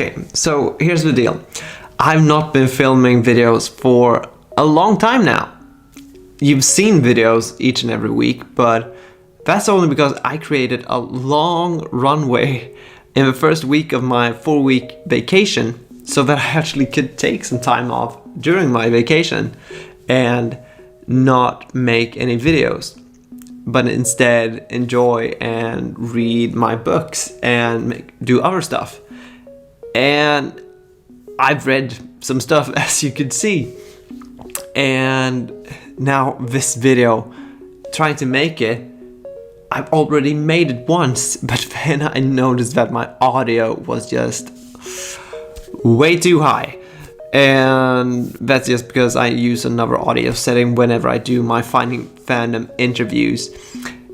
Okay, so here's the deal. I've not been filming videos for a long time now. You've seen videos each and every week, but that's only because I created a long runway in the first week of my 4-week vacation so that I actually could take some time off during my vacation and not make any videos, but instead enjoy and read my books and do other stuff. And I've read some stuff, as you could see, and now this video, trying to make it, I've already made it once, but then I noticed that my audio was just way too high. And that's just because I use another audio setting whenever I do my Finding Fandom interviews,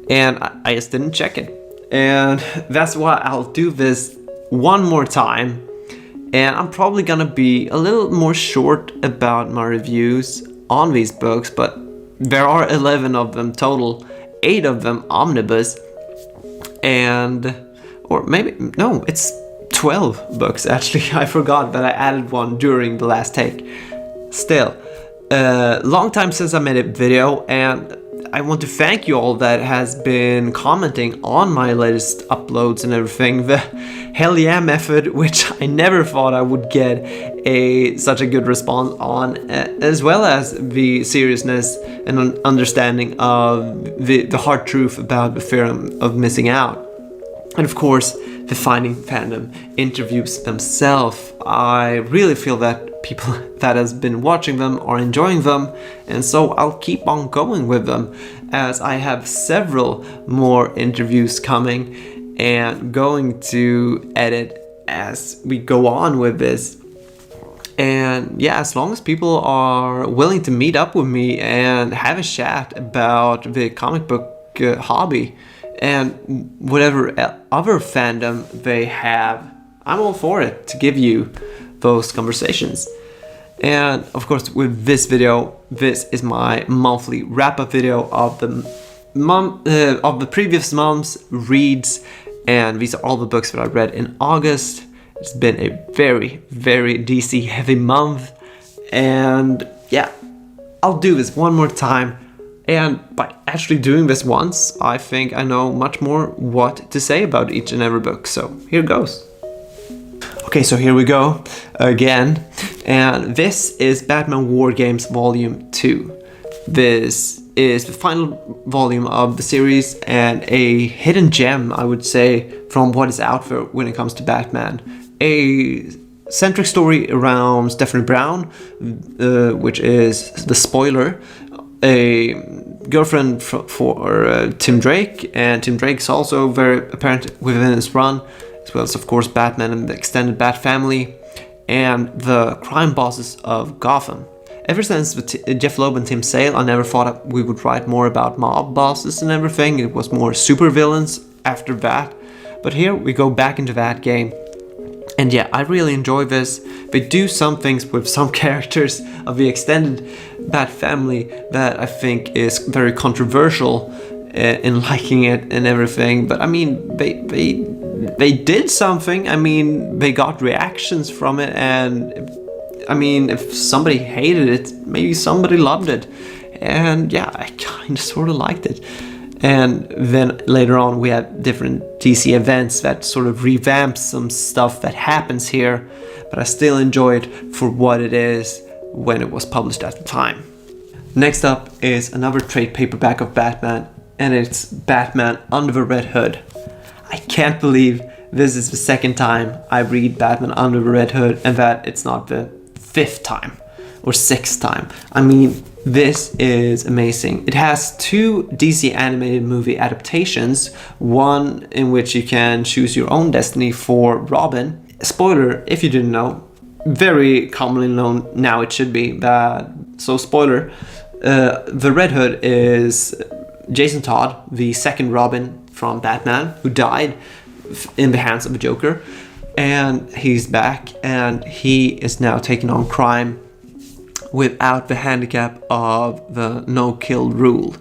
and I just didn't check it. And that's why I'll do this one more time, and I'm probably gonna be a little more short about my reviews on these books, but there are 11 of them total, 8 of them Omnibus, and or maybe no, it's 12 books actually. I forgot that I added one during the last take. Still, long time since I made a video, and I want to thank you all that has been commenting on my latest uploads and everything. The hell yeah method, which I never thought I would get such a good response on, as well as the seriousness and understanding of the hard truth about the fear of missing out. And of course, the Finding Fandom interviews themselves. I really feel that people that has been watching them are enjoying them, and so I'll keep on going with them, as I have several more interviews coming and going to edit as we go on with this. And yeah, as long as people are willing to meet up with me and have a chat about the comic book hobby and whatever other fandom they have, I'm all for it to give you those conversations. And of course, with this video, this is my monthly wrap-up video of the previous month's reads, and these are all the books that I read in August. It's been a very, very DC heavy month, and yeah, I'll do this one more time. And by actually doing this once, I think I know much more what to say about each and every book. So here goes. Okay, so here we go again. And this is Batman War Games Volume 2. This is the final volume of the series and a hidden gem, I would say, from what is out there when it comes to Batman. A centric story around Stephanie Brown, which is the spoiler, a girlfriend for Tim Drake, and Tim Drake's also very apparent within his run, as well as of course Batman and the extended Bat family, and the crime bosses of Gotham. Ever since Jeff Loeb and Tim Sale, I never thought we would write more about mob bosses and everything. It was more supervillains after that, but here we go back into that game. And yeah, I really enjoy this. They do some things with some characters of the extended Bat family that I think is very controversial in liking it and everything. But I mean, they did something. I mean, they got reactions from it, and I mean, if somebody hated it, maybe somebody loved it. And yeah, I kind of sort of liked it. And then later on we had different DC events that sort of revamp some stuff that happens here, but I still enjoy it for what it is when it was published at the time. Next up is another trade paperback of Batman, and it's Batman Under the Red Hood. I can't believe this is the second time I read Batman Under the Red Hood, and that it's not the 5th time or 6th time. I mean, this is amazing. It has 2 DC animated movie adaptations, one in which you can choose your own destiny for Robin. Spoiler, if you didn't know, very commonly known now it should be, that, so spoiler, the Red Hood is Jason Todd, the second Robin from Batman, who died in the hands of the Joker, and he's back, and he is now taking on crime without the handicap of the no-kill rule.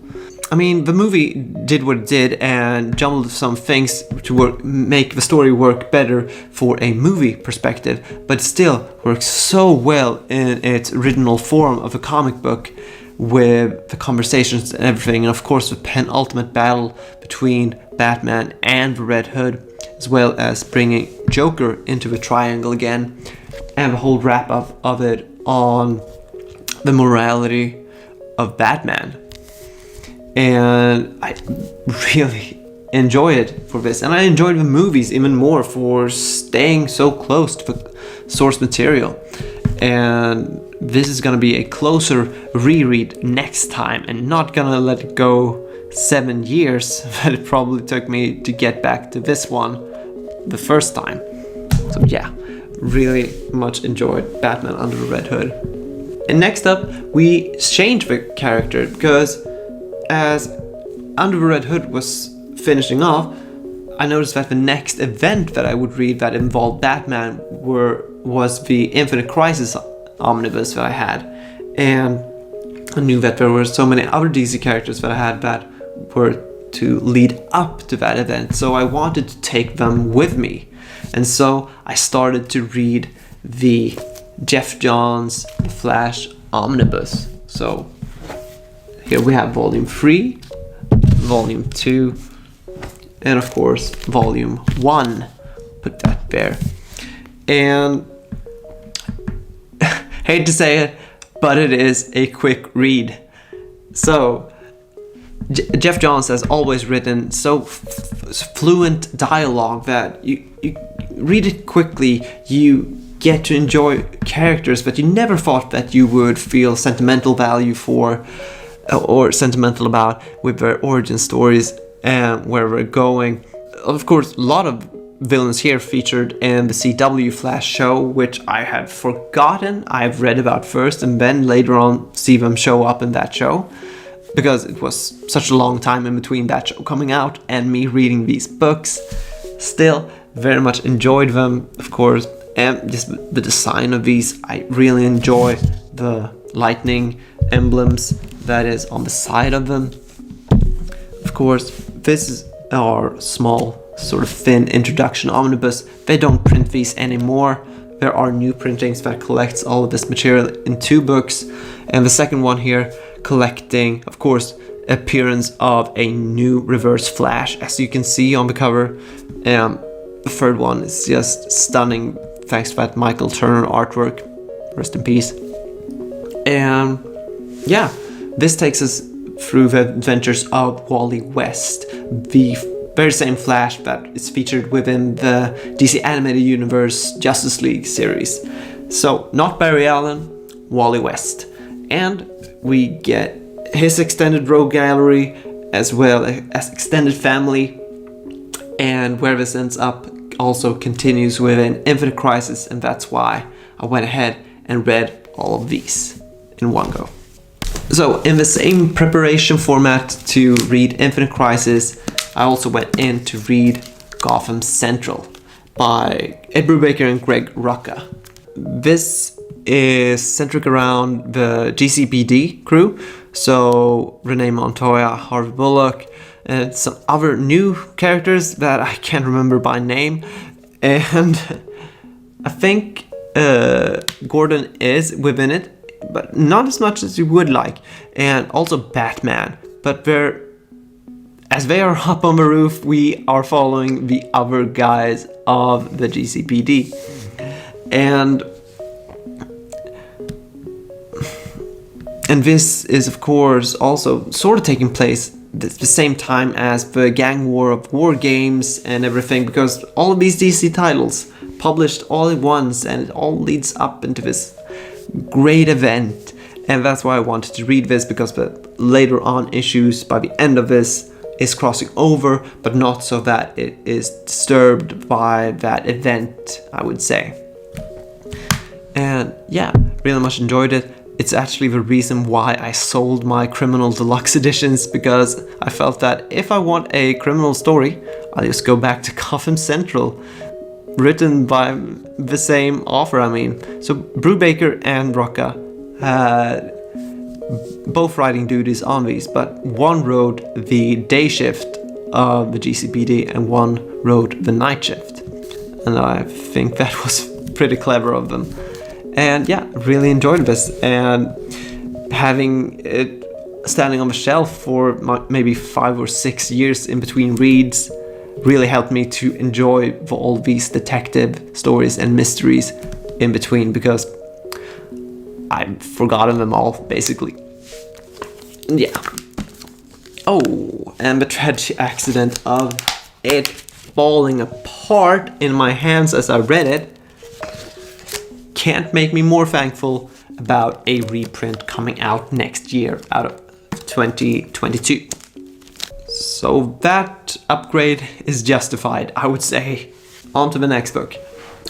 I mean, the movie did what it did and jumbled some things to make the story work better for a movie perspective, but still works so well in its original form of a comic book, with the conversations and everything, and of course the penultimate battle between Batman and the Red Hood, as well as bringing Joker into the triangle again, and the whole wrap up of it on the morality of Batman. And I really enjoy it for this, and I enjoyed the movies even more for staying so close to the source material. And this is gonna be a closer reread next time, and not gonna let it go 7 years that it probably took me to get back to this one the first time. So yeah, really much enjoyed Batman Under the Red Hood. And next up, we changed the character, because as Under the Red Hood was finishing off, I noticed that the next event that I would read that involved Batman was the Infinite Crisis Omnibus that I had. And I knew that there were so many other DC characters that I had that were to lead up to that event, so I wanted to take them with me. And so I started to read the Jeff Johns Flash Omnibus. So here we have Volume 3, Volume 2, and of course Volume 1. Put that there. And hate to say it, but it is a quick read. So Jeff Johns has always written so fluent dialogue that you read it quickly, you get to enjoy characters that you never thought that you would feel sentimental value for or sentimental about, with their origin stories and where we're going. Of course, a lot of villains here featured in the CW Flash show, which I had forgotten I've read about first, and then later on see them show up in that show, because it was such a long time in between that show coming out and me reading these books. Still, very much enjoyed them, of course, and just the design of these. I really enjoy the lightning emblems that is on the side of them. Of course, this is our small, sort of thin introduction omnibus. They don't print these anymore. There are new printings that collects all of this material in 2 books, and the second one here collecting, of course, appearance of a new Reverse Flash, as you can see on the cover. The third one is just stunning, thanks to that Michael Turner artwork. Rest in peace. And yeah, this takes us through the adventures of Wally West, the very same Flash that is featured within the DC Animated Universe Justice League series. So, not Barry Allen, Wally West. And we get his extended rogue gallery, as well as extended family, and where this ends up also continues within Infinite Crisis, and that's why I went ahead and read all of these in one go. So in the same preparation format to read Infinite Crisis, I also went in to read Gotham Central by Ed Brubaker and Greg Rucka. This is centric around the GCPD crew, so Renee Montoya, Harvey Bullock, and some other new characters that I can't remember by name. And I think Gordon is within it, but not as much as you would like. And also Batman. But as they are up on the roof, we are following the other guys of the GCPD. And this is, of course, also sort of taking place at the same time as the gang war of war games and everything, because all of these DC titles published all at once, and it all leads up into this great event. And that's why I wanted to read this, because the later on issues by the end of this is crossing over, but not so that it is disturbed by that event, I would say. And yeah, really much enjoyed it. It's actually the reason why I sold my Criminal Deluxe editions, because I felt that if I want a criminal story, I'll just go back to Gotham Central, written by the same author, I mean. So Brubaker and Rucka had both writing duties on these, but one wrote the day shift of the GCPD and one wrote the night shift. And I think that was pretty clever of them. And yeah, really enjoyed this. And having it standing on the shelf for maybe 5 or 6 years in between reads really helped me to enjoy all these detective stories and mysteries in between, because I've forgotten them all, basically. Yeah. Oh, and the tragic accident of it falling apart in my hands as I read it can't make me more thankful about a reprint coming out next year, out of 2022. So that upgrade is justified, I would say. On to the next book.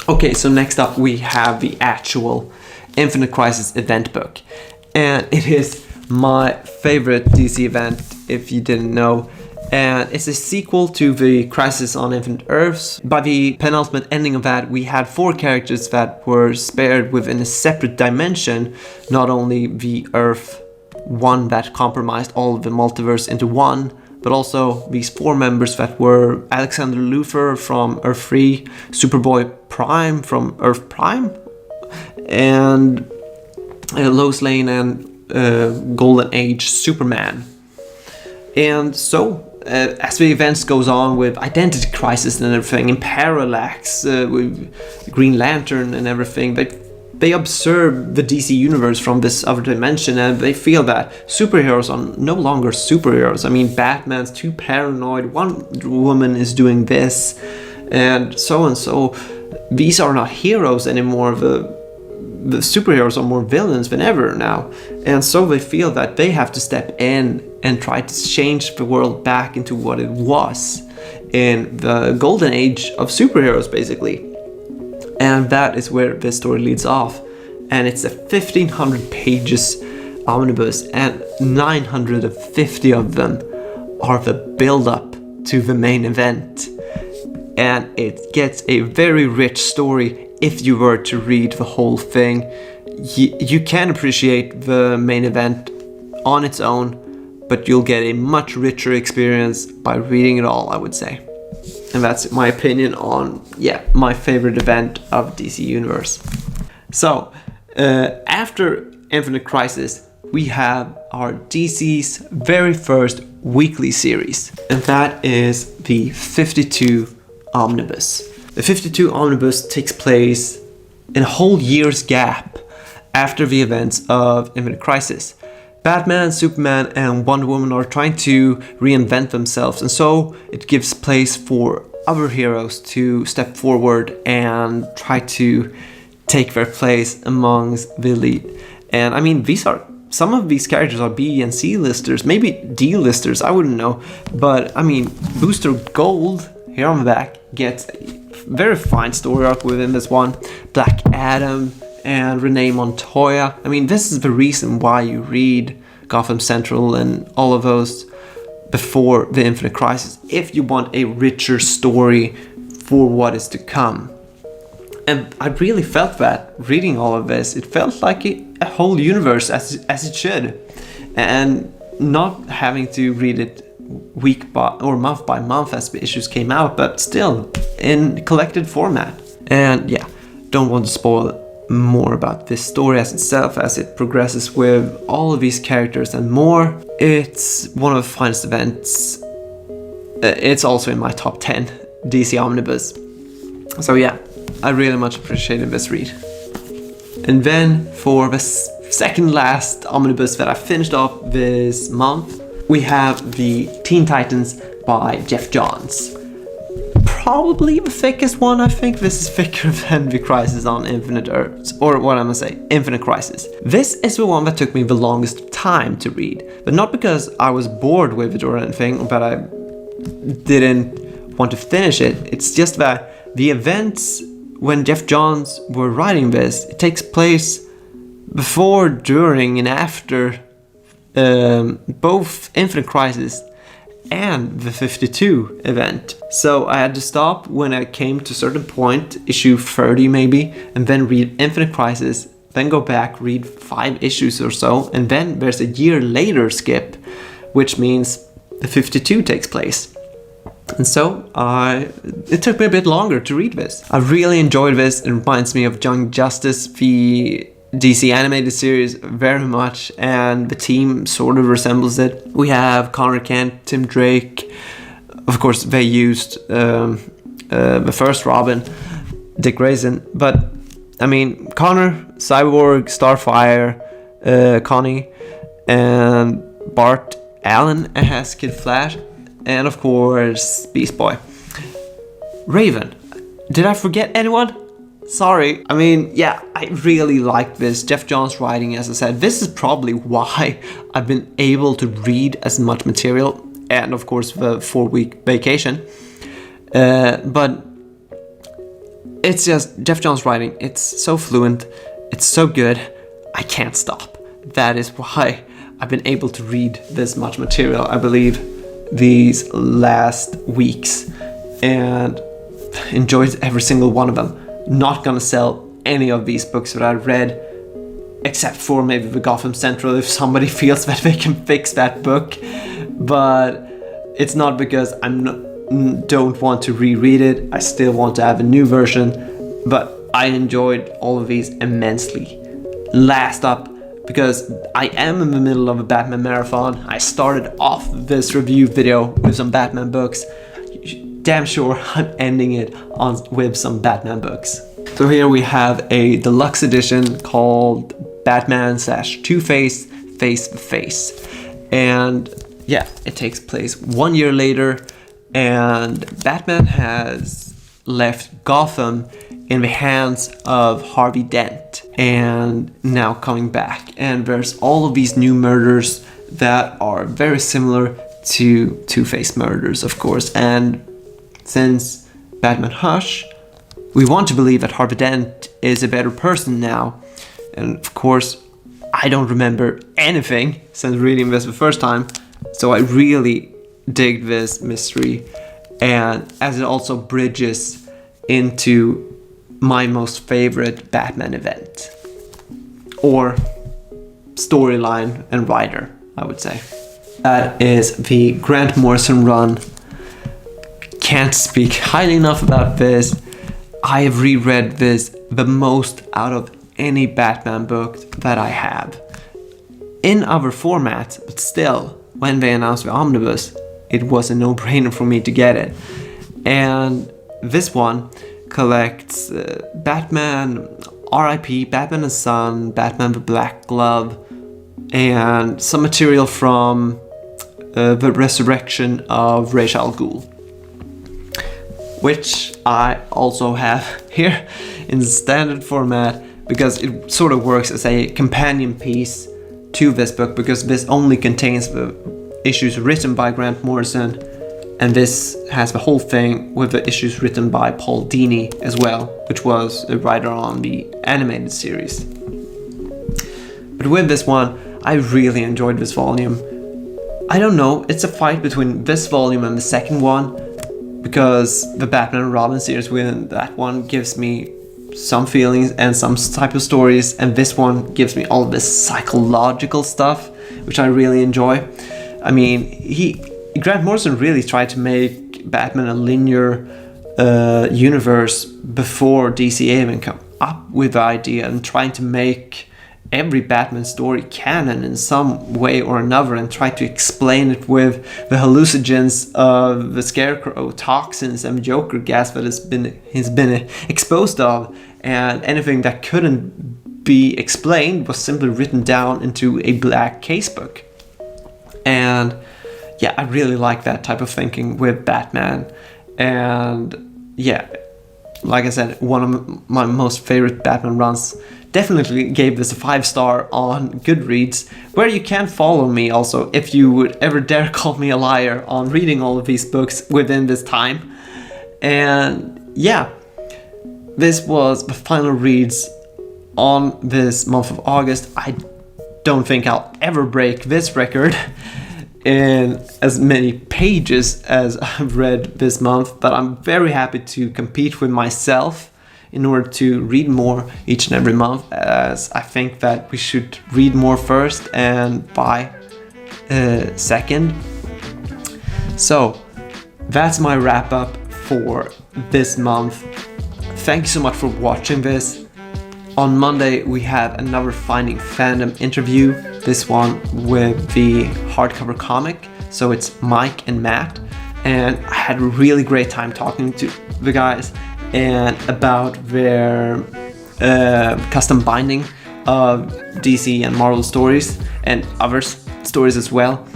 Okay, so next up we have the actual Infinite Crisis event book. And it is my favorite DC event, if you didn't know. And it's a sequel to the Crisis on Infinite Earths. By the penultimate ending of that, we had 4 characters that were spared within a separate dimension. Not only the Earth 1 that compromised all of the multiverse into one, but also these 4 members that were Alexander Luthor from Earth 3, Superboy Prime from Earth Prime, and Lois Lane and Golden Age Superman. And so, as the events goes on with Identity Crisis and everything, and Parallax, with Green Lantern and everything, they observe the DC universe from this other dimension, and they feel that superheroes are no longer superheroes. I mean, Batman's too paranoid, Wonder Woman is doing this, and so. These are not heroes anymore. The superheroes are more villains than ever now. And so they feel that they have to step in and try to change the world back into what it was in the golden age of superheroes, basically. And that is where this story leads off. And it's a 1,500 pages omnibus, and 950 of them are the build-up to the main event. And it gets a very rich story if you were to read the whole thing. You can appreciate the main event on its own, but you'll get a much richer experience by reading it all, I would say. And that's my opinion on, my favorite event of DC Universe. So, after Infinite Crisis, we have our DC's very first weekly series, and that is the 52 Omnibus. The 52 Omnibus takes place in a whole year's gap after the events of Infinite Crisis. Batman, Superman, and Wonder Woman are trying to reinvent themselves, and so it gives place for other heroes to step forward and try to take their place amongst the elite. And I mean, some of these characters are B and C listers, maybe D listers, I wouldn't know. But I mean, Booster Gold here on the back gets a very fine story arc within this one. Black Adam and Renee Montoya. I mean, this is the reason why you read Gotham Central and all of those before the Infinite Crisis, if you want a richer story for what is to come. And I really felt that reading all of this. It felt like a whole universe as it should, and not having to read it week by or month by month as the issues came out, but still in collected format. And yeah, don't want to spoil more about this story as itself, as it progresses with all of these characters and more. It's one of the finest events. It's also in my top 10 DC Omnibus. So yeah, I really much appreciated this read. And then for the second last omnibus that I finished off this month, we have the Teen Titans by Jeff Johns. Probably the thickest one. I think this is thicker than the Crisis on Infinite Earths, or what I'm gonna say, Infinite Crisis. This is the one that took me the longest time to read, but not because I was bored with it or anything, but I didn't want to finish it. It's just that the events when Jeff Johns were writing this, it takes place before, during, and after both Infinite Crisis and the 52 event. So I had to stop when I came to a certain point, issue 30 maybe, and then read Infinite Crisis then go back, read 5 issues or so, and then there's a year later skip, which means the 52 takes place. And so it took me a bit longer to read this. I really enjoyed this. It reminds me of Young Justice, the DC animated series, very much, and the team sort of resembles it. We have Connor Kent, Tim Drake. Of course, they used the first Robin, Dick Grayson, but I mean, Connor, Cyborg, Starfire, Connie, and Bart Allen as Kid Flash, and of course, Beast Boy. Raven. Did I forget anyone? Sorry. I mean, yeah, I really like this. Jeff Johns writing, as I said, this is probably why I've been able to read as much material, and of course the 4-week vacation. But it's just Jeff Johns writing. It's so fluent. It's so good. I can't stop. That is why I've been able to read this much material, I believe, these last weeks, and enjoyed every single one of them. Not gonna sell any of these books that I read, except for maybe the Gotham Central if somebody feels that they can fix that book. But it's not because don't want to reread it. I still want to have a new version, but I enjoyed all of these immensely. Last up, because I am in the middle of a Batman marathon, I started off this review video with some Batman books. Damn sure I'm ending it with some Batman books. So here we have a deluxe edition called Batman / Two-Face Face to Face. And yeah, it takes place 1 year later, and Batman has left Gotham in the hands of Harvey Dent, and now coming back. And there's all of these new murders that are very similar to Two-Face murders, of course. And since Batman Hush, we want to believe that Harvey Dent is a better person now. And of course, I don't remember anything since reading this the first time, so I really dig this mystery, and as it also bridges into my most favorite Batman event, or storyline and writer, I would say. That is the Grant Morrison run. Can't speak highly enough about this. I have reread this the most out of any Batman book that I have. In other formats, but still, when they announced the Omnibus, it was a no-brainer for me to get it. And this one collects Batman, R.I.P., Batman and Son, Batman the Black Glove, and some material from the resurrection of Ra's al Ghul, which I also have here in standard format, because it sort of works as a companion piece to this book, because this only contains the issues written by Grant Morrison, and this has the whole thing with the issues written by Paul Dini as well, which was a writer on the animated series. But with this one, I really enjoyed this volume. I don't know, it's a fight between this volume and the second one, because the Batman and Robin series within that one gives me some feelings and some type of stories, and this one gives me all this psychological stuff, which I really enjoy. I mean, Grant Morrison really tried to make Batman a linear universe before DC even come up with the idea, and trying to make every Batman story canon in some way or another, and try to explain it with the hallucinogens of the Scarecrow, toxins, and Joker gas that he's been exposed of, and anything that couldn't be explained was simply written down into a black casebook. And yeah, I really like that type of thinking with Batman. And yeah, like I said, one of my most favorite Batman runs. Definitely gave this a 5-star on Goodreads, where you can follow me also if you would ever dare call me a liar on reading all of these books within this time. And yeah, this was the final reads on this month of August. I don't think I'll ever break this record in as many pages as I've read this month, but I'm very happy to compete with myself in order to read more each and every month, as I think that we should read more first and buy second. So that's my wrap up for this month. Thank you so much for watching this. On Monday we have another Finding Fandom interview, this one with the hardcover comic, so it's Mike and Matt, and I had a really great time talking to the guys and about their custom binding of DC and Marvel stories and other stories as well.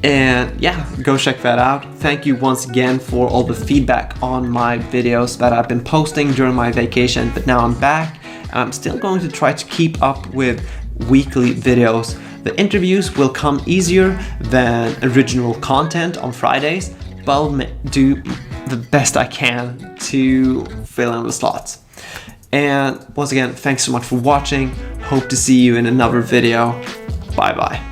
And yeah, go check that out. Thank you once again for all the feedback on my videos that I've been posting during my vacation, but now I'm back. I'm still going to try to keep up with weekly videos. The interviews will come easier than original content on Fridays, but I'll do the best I can to fill in the slots. And once again, thanks so much for watching. Hope to see you in another video. Bye bye.